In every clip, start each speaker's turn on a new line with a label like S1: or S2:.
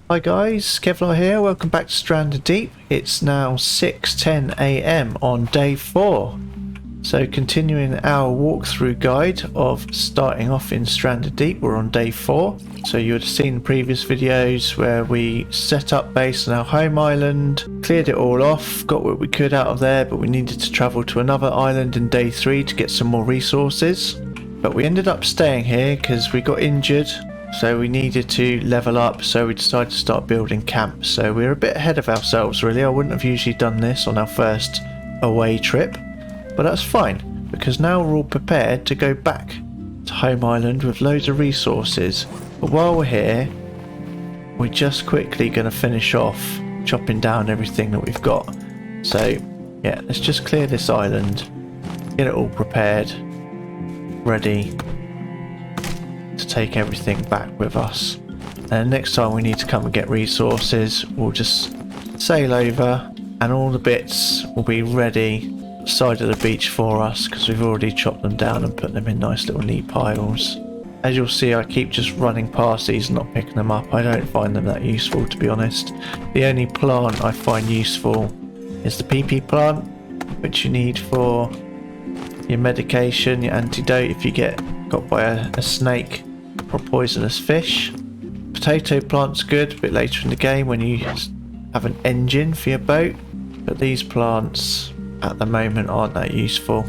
S1: Hi guys, KevLar here, welcome back to Stranded Deep. It's now 6:10 AM on day 4. So continuing our walkthrough guide of starting off in Stranded Deep, we're on day 4. So you would have seen previous videos where we set up base on our home island, cleared it all off, got what we could out of there, but we needed to travel to another island in day 3 to get some more resources. But we ended up staying here because we got injured. So we needed to level up, so we decided to start building camp. So we're a bit ahead of ourselves really. I wouldn't have usually done this on our first away trip, but that's fine because now we're all prepared to go back to home island with loads of resources. But while we're here, we're just quickly going to finish off chopping down everything that we've got. So yeah, let's just clear this island, get it all prepared, ready to take everything back with us. And next time we need to come and get resources, we'll just sail over and all the bits will be ready side of the beach for us because we've already chopped them down and put them in nice little neat piles. As you'll see, I keep just running past these and not picking them up. I don't find them that useful, to be honest. The only plant I find useful is the PP plant, which you need for your medication, your antidote if you get got by a snake or a poisonous fish. Potato plant's good a bit later in the game when you have an engine for your boat, but these plants at the moment aren't that useful.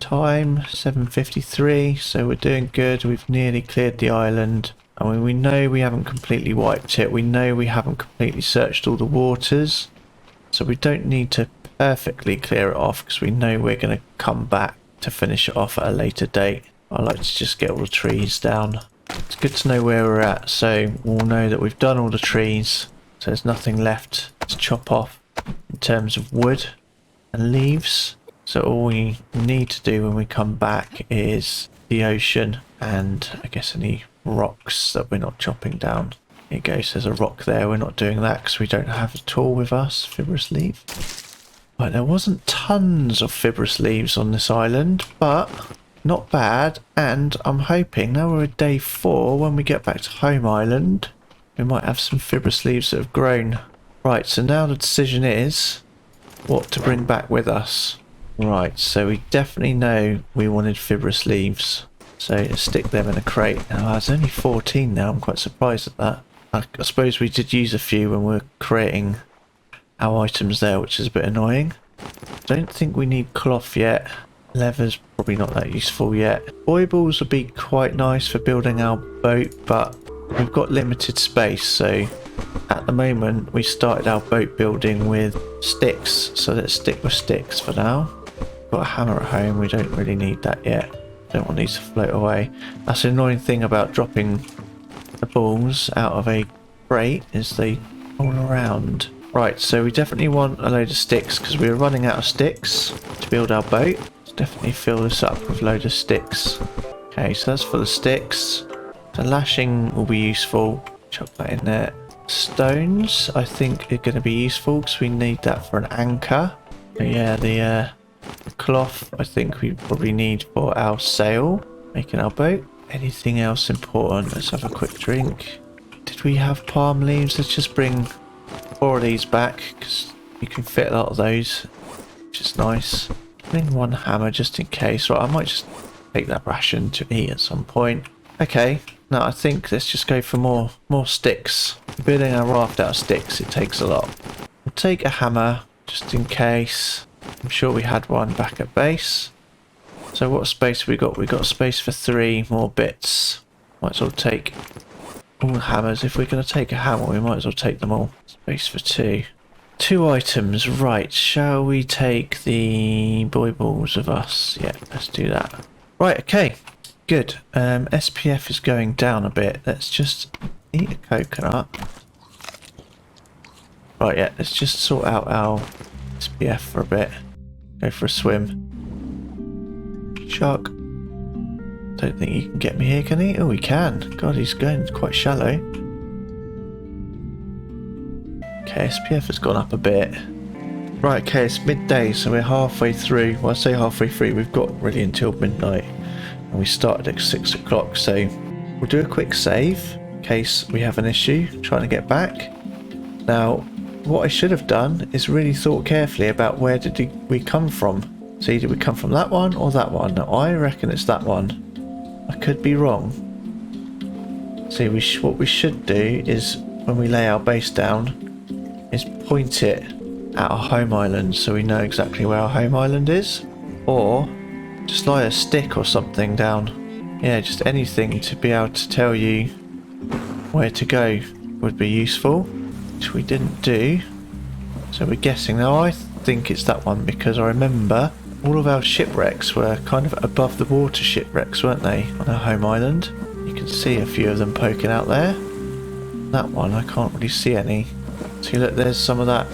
S1: Time 7:53, so we're doing good. We've nearly cleared the island. I mean, we know we haven't completely wiped it, we know we haven't completely searched all the waters, so we don't need to perfectly clear it off because we know we're going to come back to finish it off at a later date. I like to just get all the trees down. It's good to know where we're at, so we'll know that we've done all the trees, so there's nothing left to chop off in terms of wood and leaves. So all we need to do when we come back is the ocean and I guess any rocks that we're not chopping down. Here goes, there's a rock there, we're not doing that because we don't have a tool with us, fibrous leaf. Right, there wasn't tons of fibrous leaves on this island, but not bad, and I'm hoping now we're at day 4, when we get back to home island, we might have some fibrous leaves that have grown. Right, so now the decision is what to bring back with us. Right, so we definitely know we wanted fibrous leaves, so let's stick them in a crate. Now, there's only 14 now, I'm quite surprised at that. I suppose we did use a few when we were creating our items there, which is a bit annoying. Don't think we need cloth yet. Leather's probably not that useful yet. Foibles would be quite nice for building our boat, but we've got limited space, so at the moment we started our boat building with sticks, so let's stick with sticks for now. Got a hammer at home, we don't really need that yet. Don't want these to float away. That's the annoying thing about dropping the balls out of a crate, is they roll around. Right, so we definitely want a load of sticks because we're running out of sticks to build our boat. Let's definitely fill this up with a load of sticks. Okay, so that's full of sticks. The lashing will be useful. Chuck that in there. Stones, I think, are going to be useful because we need that for an anchor. But yeah, the cloth, I think we probably need for our sail, making our boat. Anything else important? Let's have a quick drink. Did we have palm leaves? Let's just bring 4 of these back because you can fit a lot of those, which is nice. Bring 1 hammer just in case. Right, I might just take that ration to eat at some point. Okay, now I think let's just go for more sticks. Building a raft out of sticks, it takes a lot. We'll take a hammer just in case. I'm sure we had one back at base. So what space have we got? We've got space for 3 more bits. Might as well take all the hammers. If we're going to take a hammer, we might as well take them all. Space for 2. 2 items, right. Shall we take the boy balls of us? Yeah, let's do that. Right, okay. Good. SPF is going down a bit. Let's just eat a coconut. Right, yeah, let's just sort out our SPF for a bit. Go for a swim. Shark. Don't think he can get me here, can he? Oh, he can. God, he's going quite shallow. Okay, SPF has gone up a bit. Right, okay, it's midday, so we're halfway through. Well, I say halfway through, we've got really until midnight. And we started at 6 o'clock, so we'll do a quick save in case we have an issue trying to get back. Now, what I should have done is really thought carefully about where did we come from. So either we come from that one or that one. Now, I reckon it's that one. I could be wrong. See, what we should do is, when we lay our base down, is point it at our home island so we know exactly where our home island is. Or just lie a stick or something down. Yeah, just anything to be able to tell you where to go would be useful, which we didn't do. So we're guessing. Now I think it's that one because I remember all of our shipwrecks were kind of above the water shipwrecks, weren't they, on our home island? You can see a few of them poking out there. That one I can't really see any. See, look, there's some of that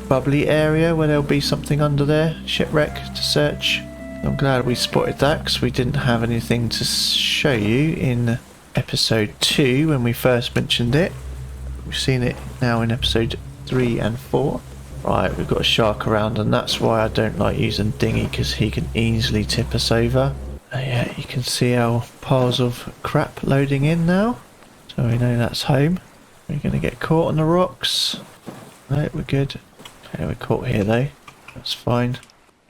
S1: bubbly area where there'll be something under there, shipwreck to search. I'm glad we spotted that because we didn't have anything to show you in episode 2 when we first mentioned it. We've seen it now in episode 3 and 4. Right, we've got a shark around, and that's why I don't like using dinghy, because he can easily tip us over. Yeah, you can see our piles of crap loading in now, so we know that's home. We're going to get caught on the rocks. No, we're good. Okay, we're caught here though. That's fine.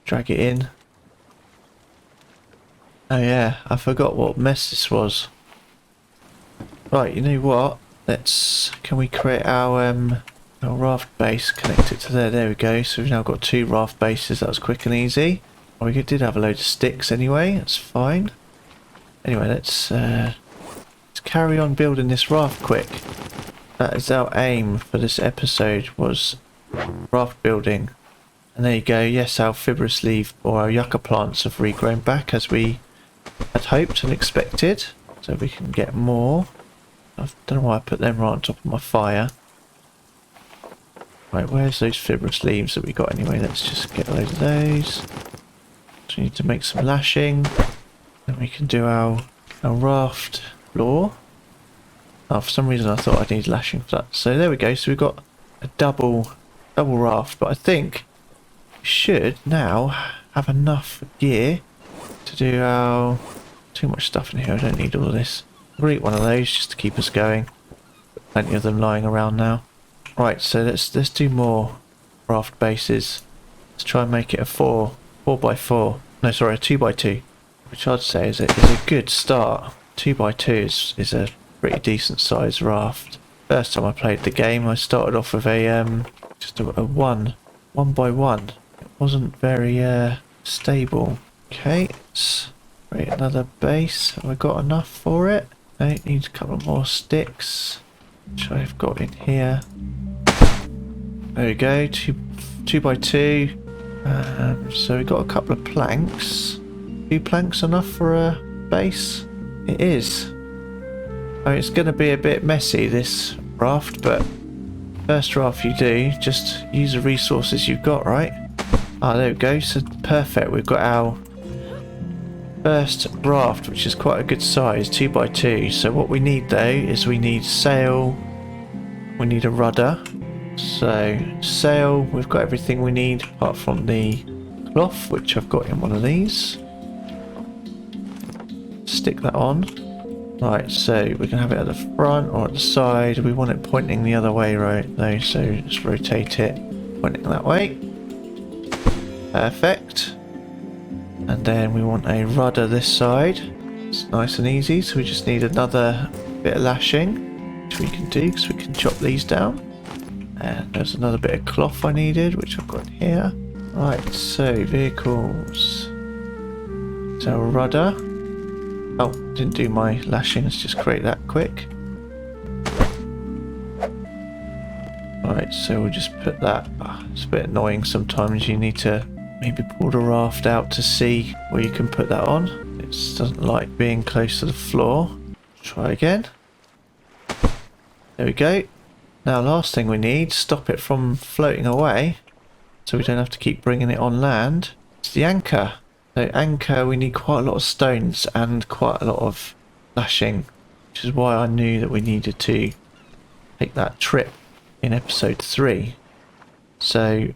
S1: Drag it in. Oh yeah, I forgot what mess this was. Right, you know what? Can we create our raft base, connect it to there. There we go. So we've now got 2 raft bases. That was quick and easy. Well, we did have a load of sticks anyway. That's fine. Anyway, let's carry on building this raft quick. That is our aim for this episode, was raft building. And there you go. Yes, our fibrous leaf or our yucca plants have regrown back as we had hoped and expected. So we can get more. I don't know why I put them right on top of my fire. Right, where's those fibrous leaves that we got anyway? Let's just get a load of those. So we need to make some lashing. Then we can do our raft floor. Oh, for some reason I thought I'd need lashing for that. So there we go. So we've got a double raft. But I think we should now have enough gear to do our... Too much stuff in here. I don't need all of this. We'll eat one of those just to keep us going. Plenty of them lying around now. Right, so let's do more raft bases. Let's try and make it a 4x4. No, sorry, a 2x2, which I'd say is a good start. 2x2 is a pretty decent sized raft. First time I played the game, I started off with a just a 1x1. It wasn't very stable. Okay, let's create another base. Have I got enough for it? I need a couple more sticks, which I've got in here. There we go, 2x2. So we've got a couple of planks. 2 planks enough for a base? It is. I mean, it's going to be a bit messy, this raft, but first raft you do, just use the resources you've got, right? Ah, there we go, so perfect. We've got our first raft, which is quite a good size, 2x2. So what we need though is we need sail, we need a rudder. So sail, we've got everything we need apart from the cloth, which I've got in one of these. Stick that on. Right, so we can have it at the front or at the side. We want it pointing the other way, right? Though, so just rotate it, pointing that way. Perfect. And then we want a rudder this side. It's nice and easy, so we just need another bit of lashing, which we can do because we can chop these down. And there's another bit of cloth I needed, which I've got here. Right, so vehicles. So rudder. Oh, didn't do my lashing, let's just create that quick. Right, so we'll just put that. It's a bit annoying sometimes, you need to maybe pull the raft out to see where you can put that on. It doesn't like being close to the floor. Try again. There we go. Now last thing we need, stop it from floating away so we don't have to keep bringing it on land. It's the anchor. So anchor, we need quite a lot of stones and quite a lot of lashing, which is why I knew that we needed to take that trip in episode 3. So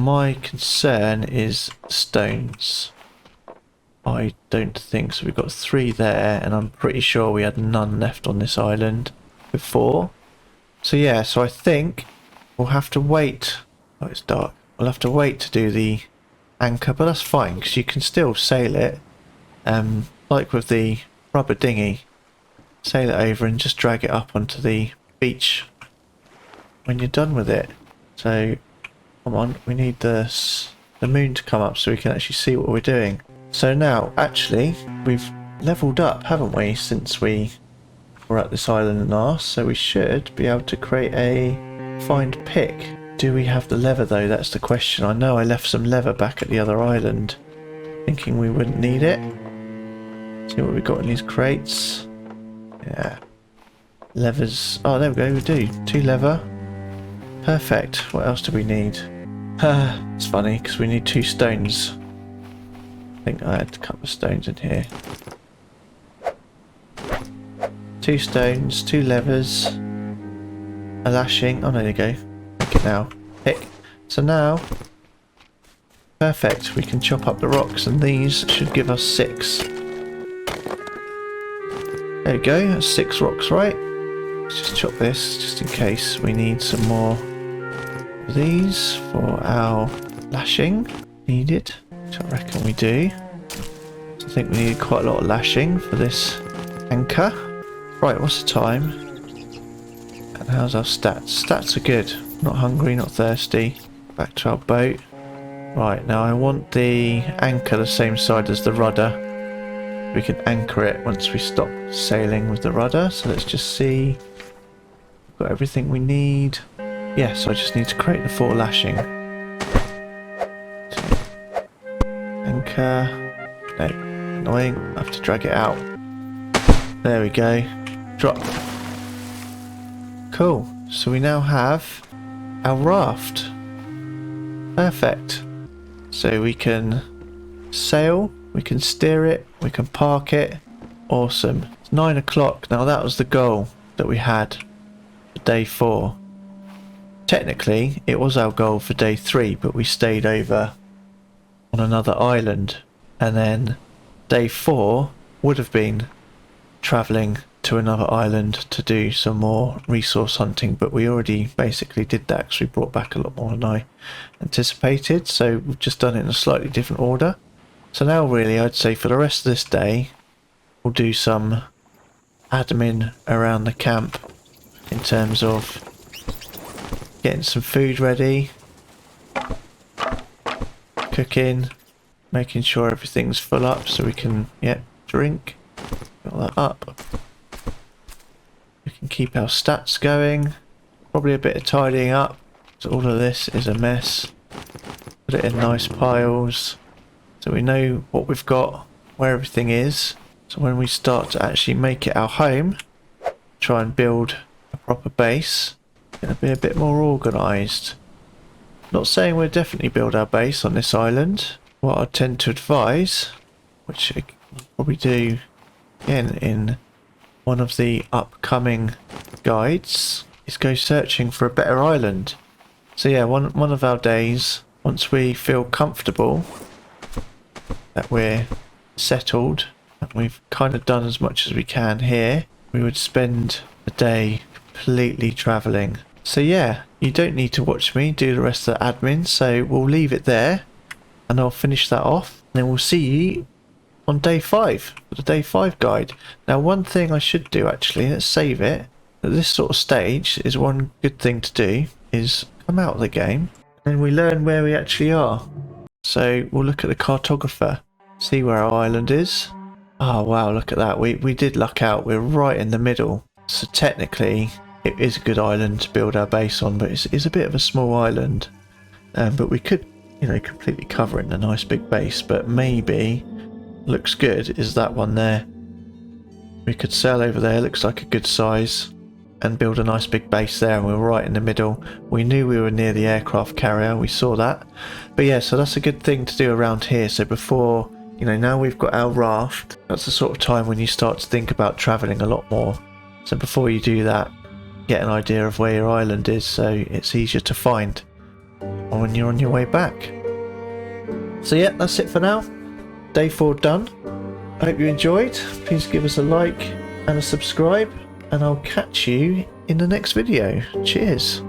S1: My concern is stones. I don't think so. We've got 3 there, and I'm pretty sure we had none left on this island before. So yeah, so I think we'll have to wait. Oh, it's dark. We'll have to wait to do the anchor, but that's fine because you can still sail it. Like with the rubber dinghy, sail it over and just drag it up onto the beach when you're done with it. So come on, we need the moon to come up so we can actually see what we're doing. So now, actually, we've leveled up, haven't we, since we were at this island last, so we should be able to create a find pick. Do we have the lever though? That's the question. I know I left some lever back at the other island, thinking we wouldn't need it. See what we've got in these crates. Yeah. Levers. Oh, there we go, we do. 2 lever. Perfect. What else do we need? It's funny, because we need 2 stones. I think I had a couple of stones in here. 2 stones, 2 levers, a lashing. Oh, no, there you go. Pick it now. Pick. So now, perfect. We can chop up the rocks, and these should give us 6. There we go. That's 6 rocks, right? Let's just chop this, just in case we need some more of these for our lashing. Needed. Which I reckon we do. So I think we need quite a lot of lashing for this anchor. Right, what's the time? And how's our stats? Stats are good. Not hungry, not thirsty. Back to our boat. Right, now I want the anchor the same side as the rudder. We can anchor it once we stop sailing with the rudder. So let's just see. We've got everything we need. Yeah, so I just need to create the 4 lashing. Anchor. No, annoying. I have to drag it out. There we go. Drop. Cool. So we now have our raft. Perfect. So we can sail, we can steer it, we can park it. Awesome. It's 9 o'clock. Now that was the goal that we had for day 4. Technically, it was our goal for day 3, but we stayed over on another island, and then day 4 would have been travelling to another island to do some more resource hunting, but we already basically did that because we brought back a lot more than I anticipated, so we've just done it in a slightly different order. So now really I'd say for the rest of this day we'll do some admin around the camp in terms of getting some food ready, cooking, making sure everything's full up so we can, drink, fill that up. We can keep our stats going, probably a bit of tidying up, so all of this is a mess. Put it in nice piles, so we know what we've got, where everything is, so when we start to actually make it our home, try and build a proper base, it's going to be a bit more organised. Not saying we'll definitely build our base on this island. What I tend to advise, which I will probably do again in one of the upcoming guides, is go searching for a better island. So yeah, one of our days, once we feel comfortable that we're settled and we've kind of done as much as we can here, we would spend a day completely travelling. So yeah, you don't need to watch me do the rest of the admin, so we'll leave it there and I'll finish that off, and then we'll see you on day 5 for the day 5 guide. Now one thing I should do actually, let's save it, at this sort of stage is one good thing to do is come out of the game and we learn where we actually are. So we'll look at the cartographer, see where our island is. Oh wow, look at that, we did luck out, we're right in the middle. So technically it is a good island to build our base on, but it's a bit of a small island. But we could, completely cover it in a nice big base, but maybe looks good is that one there. We could sail over there, looks like a good size, and build a nice big base there, and we're right in the middle. We knew we were near the aircraft carrier, we saw that. But yeah, so that's a good thing to do around here. So before, now we've got our raft, that's the sort of time when you start to think about travelling a lot more. So before you do that, get an idea of where your island is so it's easier to find. or when you're on your way back. So yeah, that's it for now. Day 4 done. I hope you enjoyed. Please give us a like and a subscribe, and I'll catch you in the next video. Cheers.